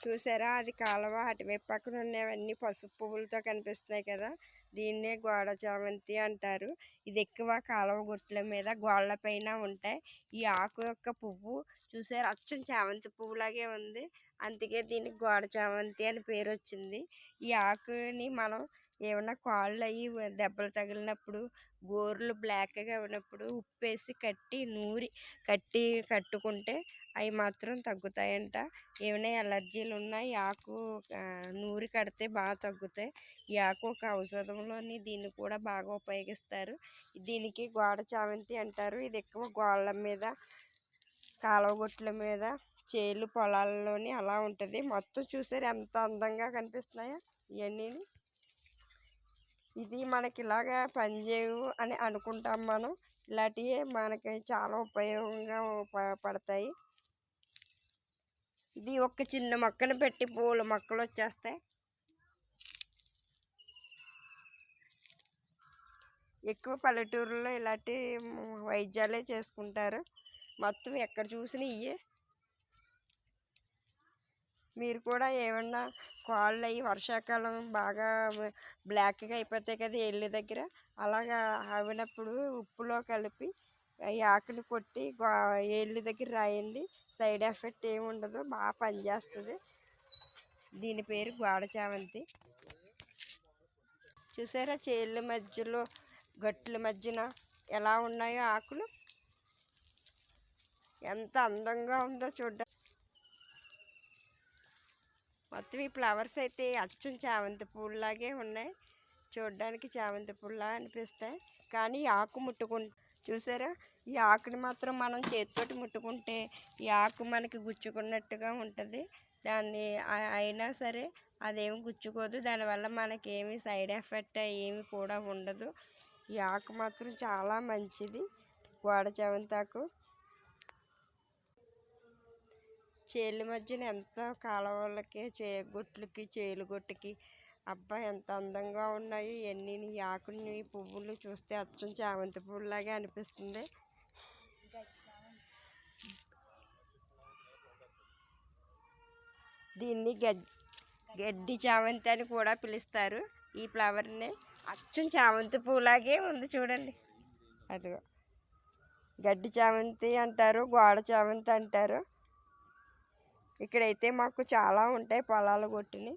చూసారా, అది కాలువ అటువైపు పక్కన ఉన్నవన్నీ పసుపు పువ్వులతో కనిపిస్తున్నాయి కదా. దీన్నే గోడ చామంతి అంటారు. ఇది ఎక్కువ కాలువ గుట్ల మీద గోడల పైన ఉంటాయి. ఈ ఆకు యొక్క పువ్వు చూసారా, అచ్చం చామంతి పువ్వులాగే ఉంది. అందుకే దీనికి గోడ చామంతి అని పేరు వచ్చింది. ఈ ఆకుని మనం ఏమన్నా కాళ్ళు అయ్యి దెబ్బలు తగిలినప్పుడు, గోర్లు బ్లాక్గా ఉన్నప్పుడు ఉప్పేసి కట్టుకుంటే అవి మాత్రం తగ్గుతాయంట. ఏమైనా ఎలర్జీలు ఉన్నా ఈ ఆకు నూరి కడితే బాగా తగ్గుతాయి. ఈ ఆకు ఒక ఔషధంలోని దీన్ని కూడా బాగా ఉపయోగిస్తారు. దీనికి గోడ చామంతి అంటారు. ఇది ఎక్కువ గోడల మీద, కాలువ గుట్ల మీద, చేలు పొలాల్లోని అలా ఉంటుంది. మొత్తం చూసారు ఎంత అందంగా కనిపిస్తున్నాయో ఇవన్నీ. ఇది మనకి ఇలాగా పనిచేయవు అని అనుకుంటాం మనం. ఇలాంటివి మనకి చాలా ఉపయోగంగా పడతాయి. ఇది ఒక చిన్న మొక్కను పెట్టి పూల మొక్కలు వచ్చేస్తాయి. ఎక్కువ పల్లెటూరులో ఇలాంటి వైద్యాలే చేసుకుంటారు. మొత్తం ఎక్కడ చూసినా ఇవే. మీరు కూడా ఏమన్నా కాళ్ళు అయ్యి వర్షాకాలం బాగా బ్లాక్గా అయిపోతాయి కదా ఏళ్ళ దగ్గర, అలాగా అయినప్పుడు ఉప్పులో కలిపి ఈ ఆకుని కొట్టి ఏళ్ళ దగ్గర రాయండి. సైడ్ ఎఫెక్ట్ ఏమి ఉండదు, బాగా పనిచేస్తుంది. దీని పేరు గోడ చామంతి. చూసారా, చేళ్ళ మధ్యలో గట్ల మధ్యన ఎలా ఉన్నాయో ఆకులు, ఎంత అందంగా ఉందో చూడ్డానికి. మొత్తం ఈ ఫ్లవర్స్ అయితే అచ్చం చామంతి పూల్లాగే ఉన్నాయి. చూడ్డానికి చామంతి పూల్లా అనిపిస్తాయి. కానీ ఈ ఆకు చూసారా, ఈ ఆకుని మాత్రం మనం చేతితోటి ముట్టుకుంటే ఈ ఆకు మనకి గుచ్చుకున్నట్టుగా ఉంటుంది. దాన్ని అయినా సరే అదేమి గుచ్చుకోదు. దానివల్ల మనకి ఏమి సైడ్ ఎఫెక్ట్ ఏమి కూడా ఉండదు. ఈ ఆకు మాత్రం చాలా మంచిది, గోడ చామంతి ఆకు. చేళ్ళ మధ్యన ఎంత కాలువలకి, గుట్లకి, చేలు గుట్టకి, అబ్బా ఎంత అందంగా ఉన్నాయి ఇవన్నీ. ఈ ఆకుని, పువ్వులు చూస్తే అచ్చం చామంతి పువ్వులాగే అనిపిస్తుంది. దీన్ని గడ్డి చామంతి అని కూడా పిలుస్తారు. ఈ ఫ్లవర్ని అచ్చం చామంతి పువ్వులాగే ఉంది చూడండి. అదిగో గడ్డి చామంతి అంటారు, గోడ చామంతి అంటారు. ఇక్కడైతే మాకు చాలా ఉంటాయి పొలాల గొట్టుని.